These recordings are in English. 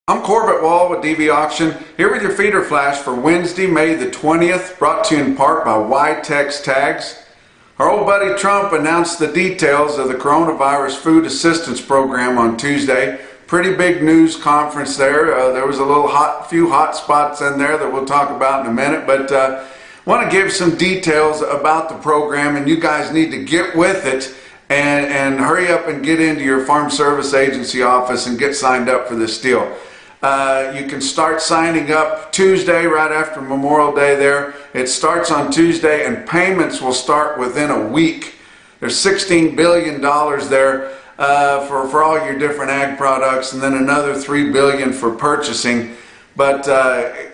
I'm Corbett Wall with DV Auction, here with your feeder flash for Wednesday, May the 20th, brought to you in part by Ytex Tags. Our old buddy Trump announced the details of the coronavirus food assistance program on Tuesday. Pretty big news conference there. There was a few hot spots in there that we'll talk about in a minute, but want to give some details about the program, and you guys need to get with it and hurry up and get into your Farm Service Agency office and get signed up for this deal. You can start signing up Tuesday, right after Memorial Day there. It starts on Tuesday and payments will start within a week. There's $16 billion there for all your different ag products, and then another $3 billion for purchasing. But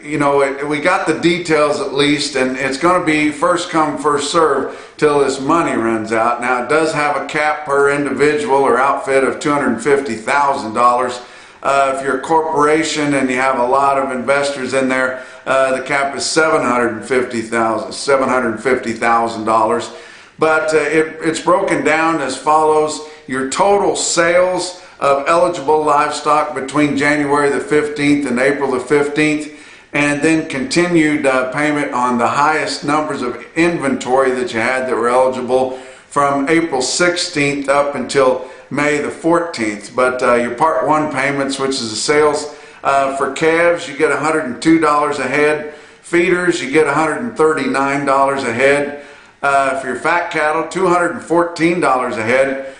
you know, we got the details at least, and it's going to be first come, first serve till this money runs out. Now, it does have a cap per individual or outfit of $250,000. If you're a corporation and you have a lot of investors in there, the cap is $750,000. But it's broken down as follows: your total sales of eligible livestock between January the 15th and April the 15th, and then continued payment on the highest numbers of inventory that you had that were eligible from April 16th up until May the 14th. But your Part 1 payments, which is the sales for calves, you get $102 a head. Feeders, you get $139 a head. For your fat cattle, $214 a head.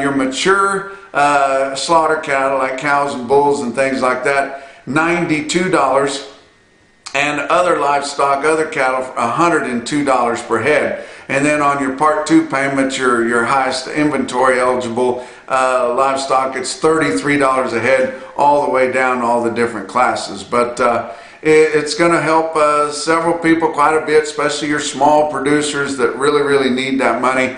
Your mature slaughter cattle, like cows and bulls and things like that, $92. And other livestock, other cattle, $102 per head. And then on your Part 2 payments, your highest inventory eligible livestock, it's $33 a head, all the way down all the different classes. But it's going to help several people quite a bit, especially your small producers that really need that money.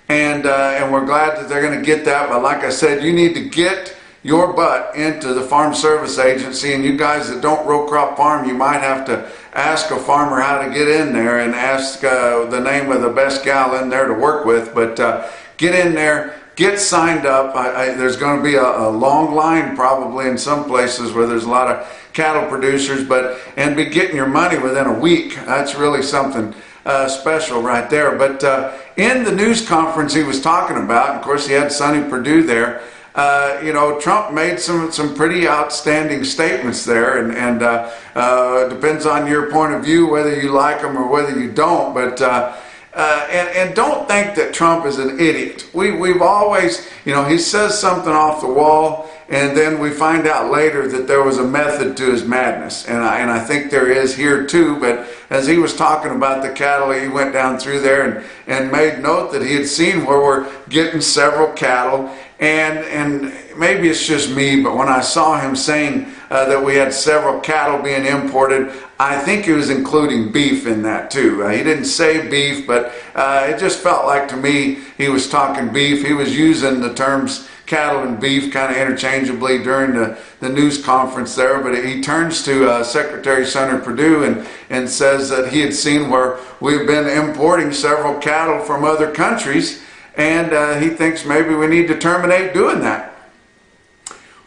And we're glad that they're going to get that. But like I said, you need to get your butt into the Farm Service Agency, and you guys that don't row crop farm, you might have to ask a farmer how to get in there and ask the name of the best gal in there to work with. But get in there, get signed up. There's going to be a long line probably in some places where there's a lot of cattle producers, and be getting your money within a week. That's really something special right there. But in the news conference he was talking about, of course he had Sonny Perdue there. You know, Trump made some pretty outstanding statements there, and depends on your point of view whether you like them or whether you don't. But and don't think that Trump is an idiot. We've always, you know, he says something off the wall, and then we find out later that there was a method to his madness, and I think there is here too. But as he was talking about the cattle, he went down through there and made note that he had seen where we're getting several cattle. And maybe it's just me, but when I saw him saying that we had several cattle being imported, I think he was including beef in that too. He didn't say beef, but it just felt like to me he was talking beef. He was using the terms cattle and beef kind of interchangeably during the news conference there. But he turns to Secretary Sonny Perdue and says that he had seen where we've been importing several cattle from other countries, and he thinks maybe we need to terminate doing that.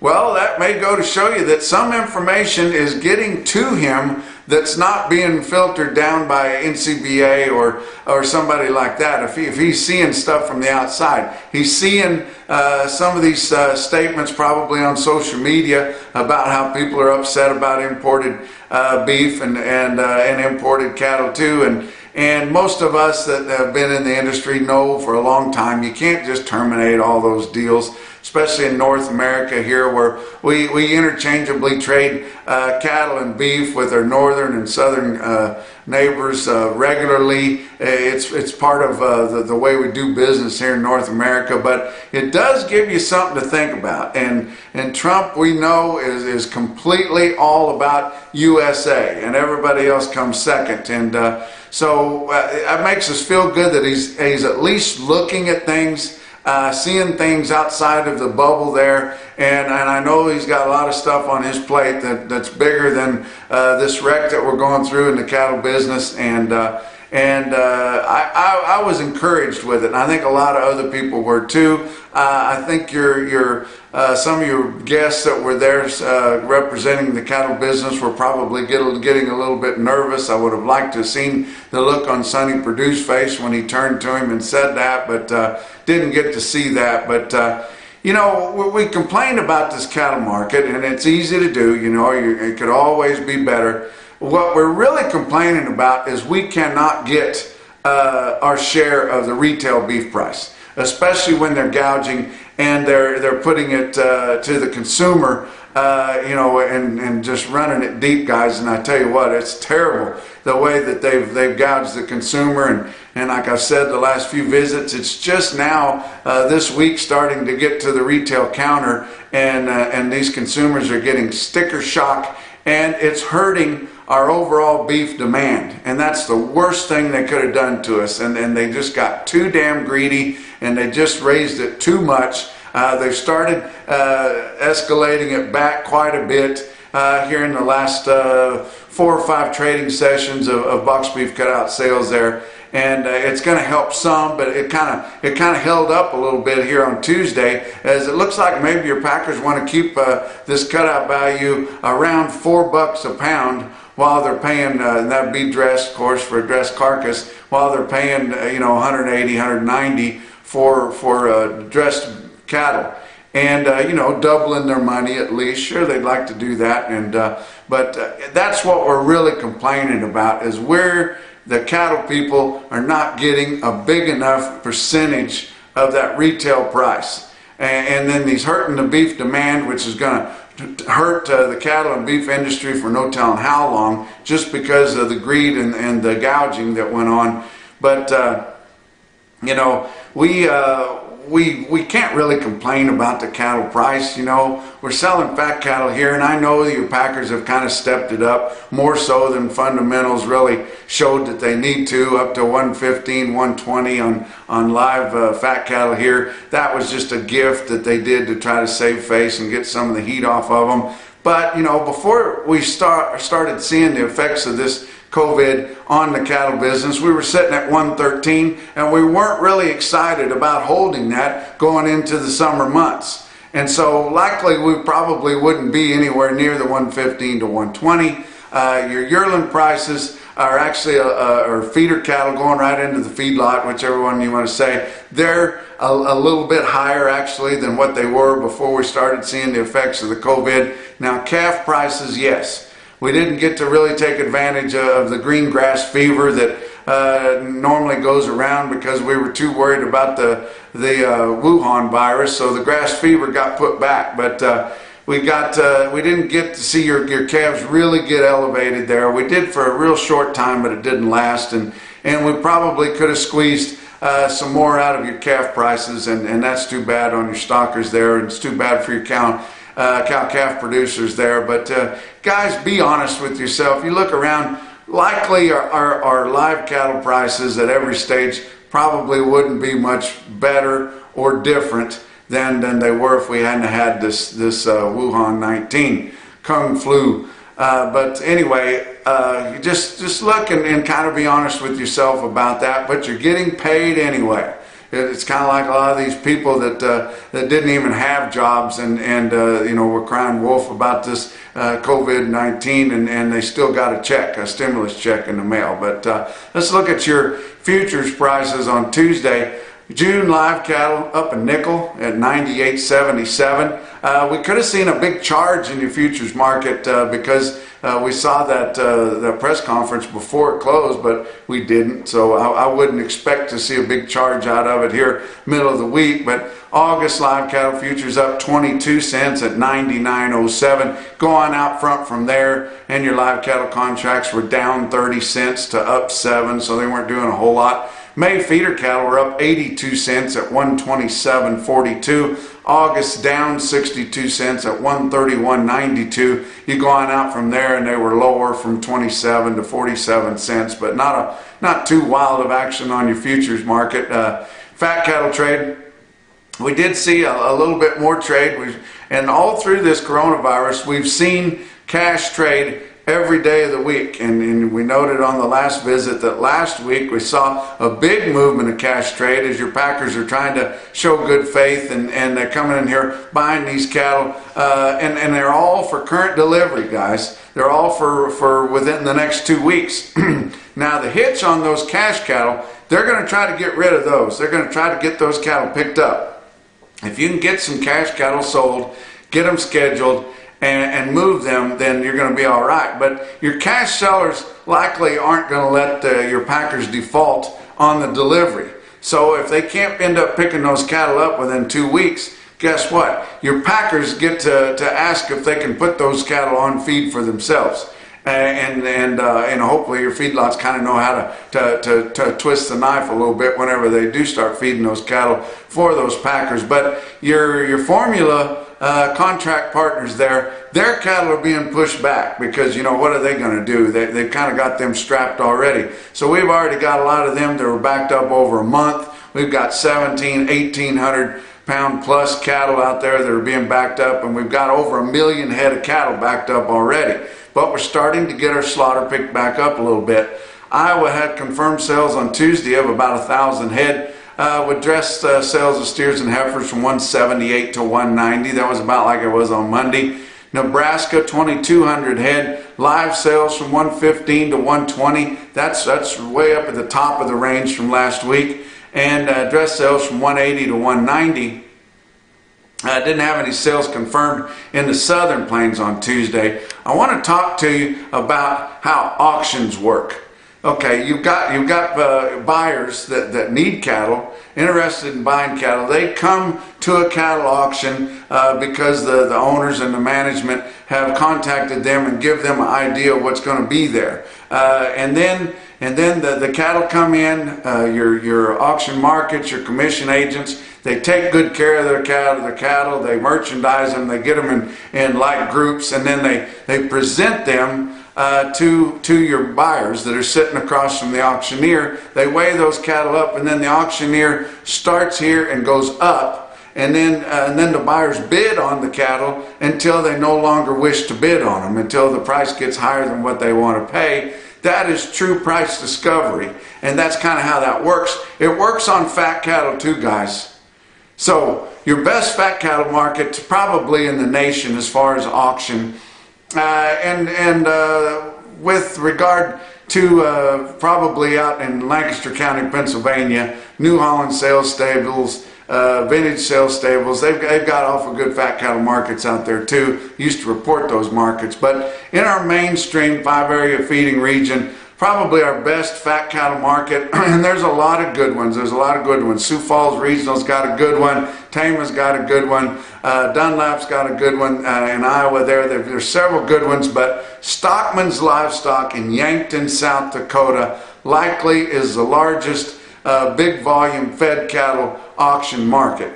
Well, that may go to show you that some information is getting to him that's not being filtered down by NCBA or somebody like that. If he's seeing stuff from the outside, he's seeing some of these statements probably on social media about how people are upset about imported beef and imported cattle too. And most of us that have been in the industry know for a long time you can't just terminate all those deals, especially in North America here, where we interchangeably trade cattle and beef with our northern and southern neighbors regularly. It's part of the way we do business here in North America, but it does give you something to think about. And Trump, we know, is completely all about USA, and everybody else comes second. And so it makes us feel good that he's at least looking at things, seeing things outside of the bubble there, and I know he's got a lot of stuff on his plate that's bigger than this wreck that we're going through in the cattle business, and And I was encouraged with it, and I think a lot of other people were too. I think some of your guests that were there representing the cattle business were probably getting a little bit nervous. I would have liked to have seen the look on Sonny Perdue's face when he turned to him and said that, but didn't get to see that. But you know, we complain about this cattle market, and it's easy to do. You know, it could always be better. What we're really complaining about is we cannot get our share of the retail beef price, especially when they're gouging and they're putting it to the consumer, you know, and just running it deep, guys. And I tell you what, it's terrible the way that they've gouged the consumer. And like I've said the last few visits, it's just now this week starting to get to the retail counter, and these consumers are getting sticker shock, and it's hurting our overall beef demand. And that's the worst thing they could have done to us. And they just got too damn greedy, and they just raised it too much. They've started escalating it back quite a bit here in the last 4 or 5 trading sessions of box beef cutout sales there. And it's going to help some, but it kind of held up a little bit here on Tuesday, as it looks like maybe your packers want to keep this cutout value around $4 a pound, while they're paying, and that would be dressed, of course, for a dressed carcass, while they're paying, you know, 180, 190 for dressed cattle. And, you know, doubling their money at least. Sure, they'd like to do that. And but that's what we're really complaining about, is where the cattle people are not getting a big enough percentage of that retail price. And then these hurting the beef demand, which is going to hurt the cattle and beef industry for no telling how long, just because of the greed and the gouging that went on. But you know, we can't really complain about the cattle price. You know, we're selling fat cattle here, and I know that your packers have kind of stepped it up more so than fundamentals really showed that they need to, up to 115, 120 on live fat cattle here. That was just a gift that they did to try to save face and get some of the heat off of them. But you know, before we started seeing the effects of this COVID on the cattle business, we were sitting at 113, and we weren't really excited about holding that going into the summer months. And so likely we probably wouldn't be anywhere near the 115 to 120. Your yearling prices are actually or feeder cattle going right into the feedlot, whichever one you want to say. They're a little bit higher actually than what they were before we started seeing the effects of the COVID. Now calf prices, yes. We didn't get to really take advantage of the green grass fever that normally goes around, because we were too worried about the Wuhan virus. So the grass fever got put back, but we didn't get to see your calves really get elevated there. We did for a real short time, but it didn't last, and we probably could have squeezed some more out of your calf prices, and that's too bad on your stockers there, and it's too bad for your cow-calf producers there. But guys, be honest with yourself. You look around, likely our live cattle prices at every stage probably wouldn't be much better or different than they were if we hadn't had this Wuhan 19 Kung flu. But anyway, just look and kind of be honest with yourself about that. But you're getting paid anyway. It's kind of like a lot of these people that didn't even have jobs and you know, were crying wolf about this COVID-19, and they still got a stimulus check in the mail. But let's look at your futures prices on Tuesday. June live cattle up a nickel at 98.77. We could have seen a big charge in your futures market because we saw that press conference before it closed, but we didn't. So I wouldn't expect to see a big charge out of it here middle of the week. But August live cattle futures up 22 cents at 99.07. Going out front from there, and your live cattle contracts were down 30 cents to up 7, so they weren't doing a whole lot. May feeder cattle were up 82 cents at 127.42. August down 62 cents at 131.92. You go on out from there, and they were lower from 27 to 47 cents, but not too wild of action on your futures market. Fat cattle trade, we did see a little bit more trade, and all through this coronavirus, we've seen cash trade every day of the week. And we noted on the last visit that last week we saw a big movement of cash trade as your packers are trying to show good faith, and they're coming in here buying these cattle, and they're all for current delivery, guys. They're all for within the next 2 weeks. Now the hitch on those cash cattle, they're going to try to get rid of those. They're going to try to get those cattle picked up. If you can get some cash cattle sold, get them scheduled, and move them, then you're going to be all right. But your cash sellers likely aren't going to let your packers default on the delivery. So if they can't end up picking those cattle up within 2 weeks, guess what? Your packers get to ask if they can put those cattle on feed for themselves. And hopefully your feedlots kind of know how to twist the knife a little bit whenever they do start feeding those cattle for those packers. But your formula contract partners there, their cattle are being pushed back because, you know, what are they going to do? They've kind of got them strapped already. So we've already got a lot of them that were backed up over a month. We've got 1,800 pound plus cattle out there that are being backed up, and we've got over 1 million head of cattle backed up already. But we're starting to get our slaughter picked back up a little bit. Iowa had confirmed sales on Tuesday of about 1,000 head, with dressed sales of steers and heifers from 178 to 190. That was about like it was on Monday. Nebraska, 2,200 head, live sales from 115 to 120. That's way up at the top of the range from last week. And dress sales from 180 to 190. Didn't have any sales confirmed in the southern plains on Tuesday. I want to talk to you about how auctions work. Okay, you've got buyers that need cattle, interested in buying cattle. They come to a cattle auction because the owners and the management have contacted them and give them an idea of what's going to be there. And then the cattle come in, your auction markets, your commission agents, they take good care of their cattle, they merchandise them, they get them in light groups, and then they present them to your buyers that are sitting across from the auctioneer. They weigh those cattle up, and then the auctioneer starts here and goes up, and then the buyers bid on the cattle until they no longer wish to bid on them, until the price gets higher than what they want to pay. That is true price discovery, and that's kind of how that works. It works on fat cattle too, guys. So your best fat cattle market probably in the nation as far as auction, with regard to probably out in Lancaster County, Pennsylvania, New Holland sales stables, vintage sales stables, they've got awful good fat cattle markets out there too. Used to report those markets, but in our mainstream 5-area feeding region, probably our best fat cattle market, and there's a lot of good ones. There's a lot of good ones. Sioux Falls Regional's got a good one. Tama's got a good one. Dunlap's got a good one in Iowa. There's several good ones, but Stockman's Livestock in Yankton, South Dakota, likely is the largest big volume fed cattle auction market.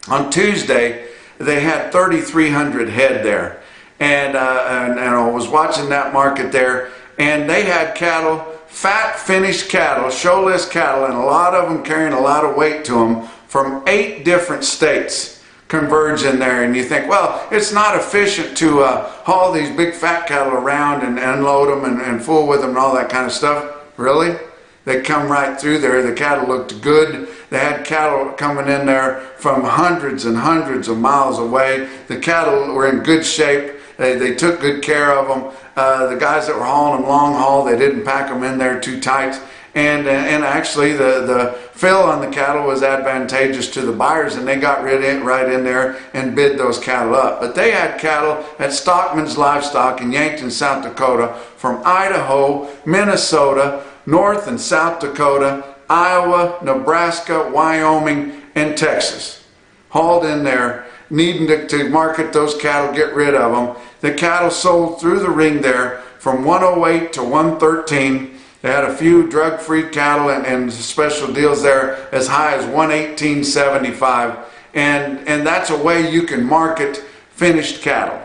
On Tuesday, they had 3,300 head there, and I was watching that market there. And they had cattle, fat finished cattle, showless cattle, and a lot of them carrying a lot of weight to them from 8 different states converge in there. And you think, well, it's not efficient to haul these big fat cattle around and unload them and fool with them and all that kind of stuff. Really? They come right through there. The cattle looked good. They had cattle coming in there from hundreds and hundreds of miles away. The cattle were in good shape. They took good care of them. The guys that were hauling them long haul, they didn't pack them in there too tight. And actually the fill on the cattle was advantageous to the buyers, and they got right in there and bid those cattle up. But they had cattle at Stockman's Livestock in Yankton, South Dakota, from Idaho, Minnesota, North and South Dakota, Iowa, Nebraska, Wyoming, and Texas. Hauled in there, needing to market those cattle, get rid of them. The cattle sold through the ring there from 108 to 113. They had a few drug-free cattle and special deals there as high as 118.75. And that's a way you can market finished cattle.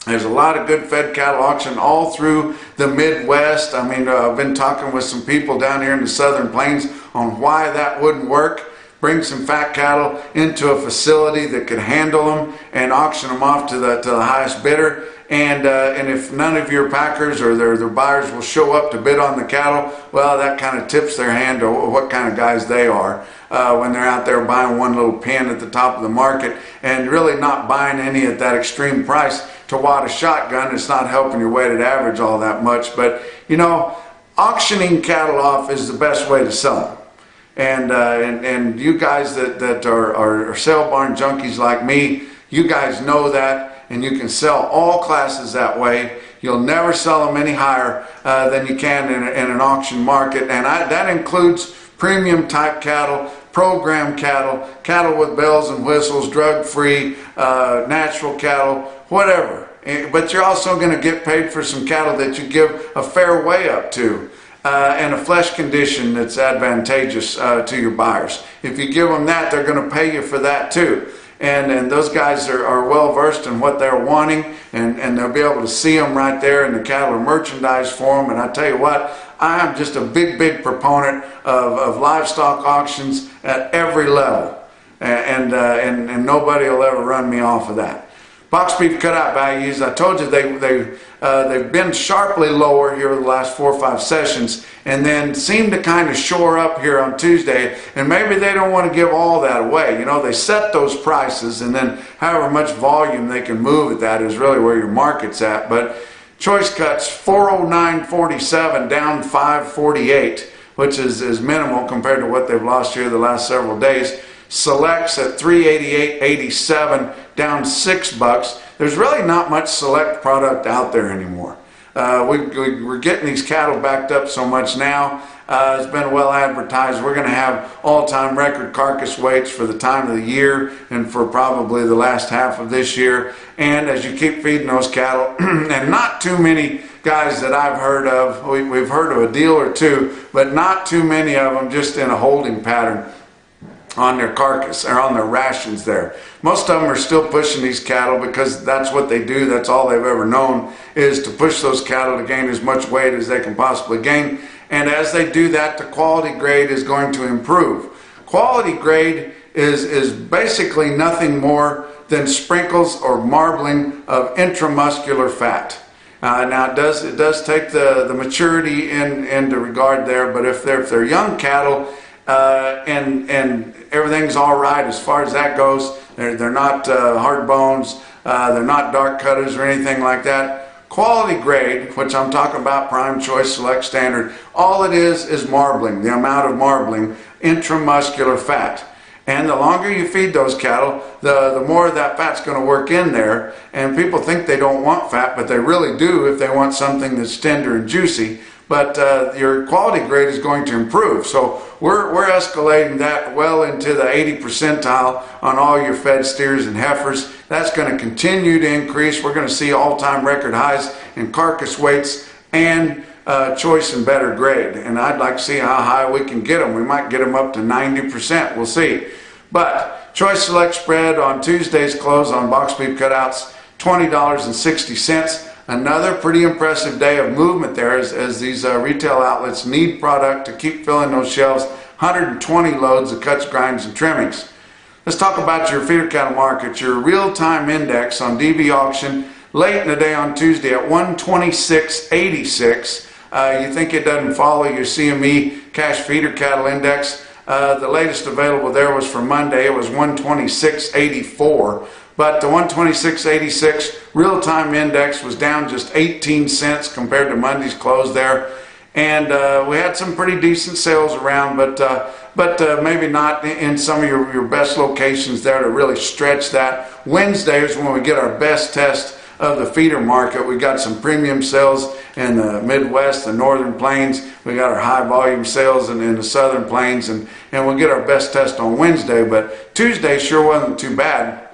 There's a lot of good fed cattle auction all through the Midwest. I mean, I've been talking with some people down here in the Southern Plains on why that wouldn't work. Bring some fat cattle into a facility that could handle them and auction them off to the highest bidder. And if none of your packers or their buyers will show up to bid on the cattle, well, that kind of tips their hand to what kind of guys they are when they're out there buying one little pin at the top of the market and really not buying any at that extreme price to wad a shotgun. It's not helping your weighted average all that much. But, you know, auctioning cattle off is the best way to sell them. And you guys that are sale barn junkies like me, you guys know that, and you can sell all classes that way. You'll never sell them any higher than you can in an auction market, and that includes premium type cattle, program cattle, cattle with bells and whistles, drug-free, natural cattle, whatever. But you're also going to get paid for some cattle that you give a fair weigh up to. And a flesh condition that's advantageous to your buyers. If you give them that, they're going to pay you for that too. And those guys are well versed in what they're wanting, and they'll be able to see them right there in the cattle merchandise for them. And I tell you what, I am just a big proponent of livestock auctions at every level, and nobody will ever run me off of that. Box beef cutout values, I told you they've been sharply lower here the last 4 or 5 sessions, and then seem to kind of shore up here on Tuesday. And maybe they don't want to give all that away. You know, they set those prices, and then however much volume they can move at that is really where your market's at. But choice cuts 409.47 down 548, which is minimal compared to what they've lost here the last several days. Selects at 388.87 down $6. There's really not much select product out there anymore. We're getting these cattle backed up so much now. It's been well advertised. We're going to have all-time record carcass weights for the time of the year and for probably the last half of this year. And as you keep feeding those cattle, and not too many guys that I've heard of, we've heard of a deal or two, but not too many of them just in a holding pattern on their carcass or on their rations there. Most of them are still pushing these cattle because that's what they do. That's all they've ever known, is to push those cattle to gain as much weight as they can possibly gain. And as they do that, the quality grade is going to improve. Quality grade is basically nothing more than sprinkles or marbling of intramuscular fat. Now it does take the maturity into regard there, but if they're young cattle, and everything's all right as far as that goes. They're not hard bones, they're not dark cutters or anything like that. Quality grade, which I'm talking about, prime, choice, select, standard, all it is marbling, the amount of marbling, intramuscular fat. And the longer you feed those cattle, the more of that fat's going to work in there. And people think they don't want fat, but they really do if they want something that's tender and juicy. But your quality grade is going to improve. So we're escalating that well into the 80th percentile on all your fed steers and heifers. That's going to continue to increase. We're going to see all-time record highs in carcass weights and choice and better grade. And I'd like to see how high we can get them. We might get them up to 90%. We'll see. But choice select spread on Tuesday's close on box beef cutouts, $20.60. Another pretty impressive day of movement there as these retail outlets need product to keep filling those shelves. 120 loads of cuts, grinds, and trimmings. Let's talk about your feeder cattle market. Your real-time index on DV auction late in the day on Tuesday at 126.86. You think it doesn't follow your CME cash feeder cattle index? The latest available there was for Monday. It was 126.84. But the 126.86 real-time index was down just 18 cents compared to Monday's close there. And we had some pretty decent sales around, but maybe not in some of your best locations there to really stretch that. Wednesday is when we get our best test of the feeder market. We got some premium sales in the Midwest, the Northern Plains. We got our high volume sales in the Southern Plains, and we'll get our best test on Wednesday. But Tuesday sure wasn't too bad.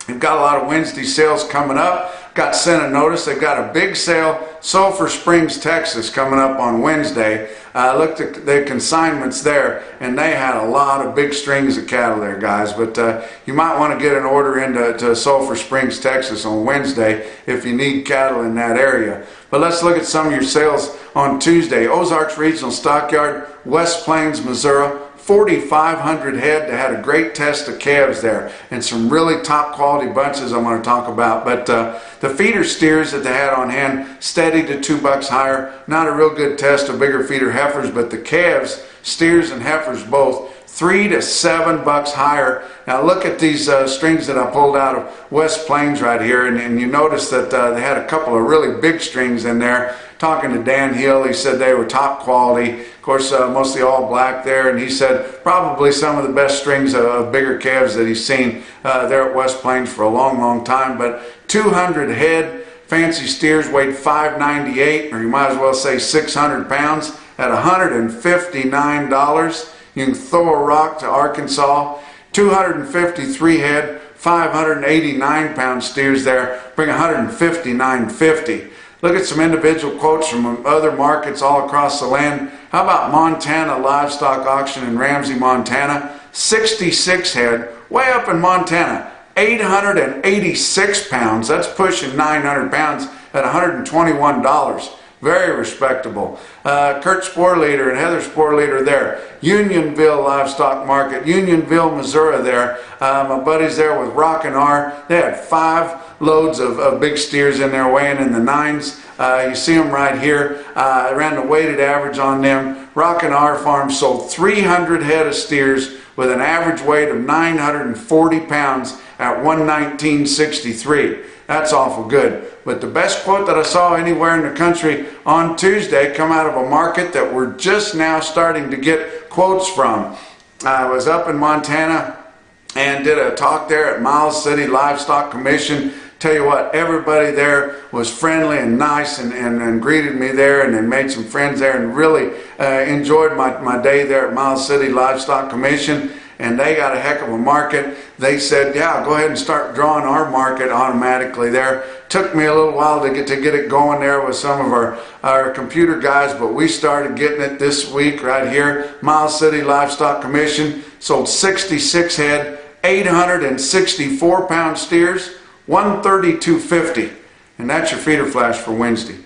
We've got a lot of Wednesday sales coming up. Got sent a notice. They've got a big sale, Sulphur Springs, Texas, coming up on Wednesday. Looked at the consignments there, and they had a lot of big strings of cattle there, guys. But you might want to get an order into Sulphur Springs, Texas on Wednesday if you need cattle in that area. But let's look at some of your sales on Tuesday. Ozarks Regional Stockyard, West Plains, Missouri, 4,500 head that had a great test of calves there, and some really top quality bunches I'm going to talk about. But the feeder steers that they had on hand, steady to $2 higher. Not a real good test of bigger feeder heifers, but the calves, steers and heifers both, $3 to $7 higher. Now look at these strings that I pulled out of West Plains right here, and you notice that they had a couple of really big strings in there. Talking to Dan Hill, he said they were top quality. Of course, mostly all black there, and he said probably some of the best strings of bigger calves that he's seen there at West Plains for a long, long time. But 200 head, fancy steers weighed 598, or you might as well say 600 pounds at $159. You can throw a rock to Arkansas. 253 head, 589 pound steers there, bring $159.50. Look at some individual quotes from other markets all across the land. How about Montana Livestock Auction in Ramsey, Montana? 66 head, way up in Montana, 886 pounds. That's pushing 900 pounds at $121. Very respectable. Kurt Sporleader and Heather Sporleader there. Unionville Livestock Market, Unionville, Missouri there. My buddies there with Rockin' R. They had 5 loads of big steers in there weighing in the 9s. You see them right here. I ran the weighted average on them. Rockin' R Farm sold 300 head of steers with an average weight of 940 pounds at $119.63. That's awful good. But the best quote that I saw anywhere in the country on Tuesday come out of a market that we're just now starting to get quotes from. I was up in Montana and did a talk there at Miles City Livestock Commission. Tell you what, everybody there was friendly and nice and greeted me there and made some friends there, and really enjoyed my day there at Miles City Livestock Commission. And they got a heck of a market. They said, yeah, go ahead and start drawing our market automatically there. Took me a little while to get it going there with some of our computer guys, but we started getting it this week right here. Miles City Livestock Commission sold 66 head, 864 pound steers, $132.50. And that's your feeder flash for Wednesday.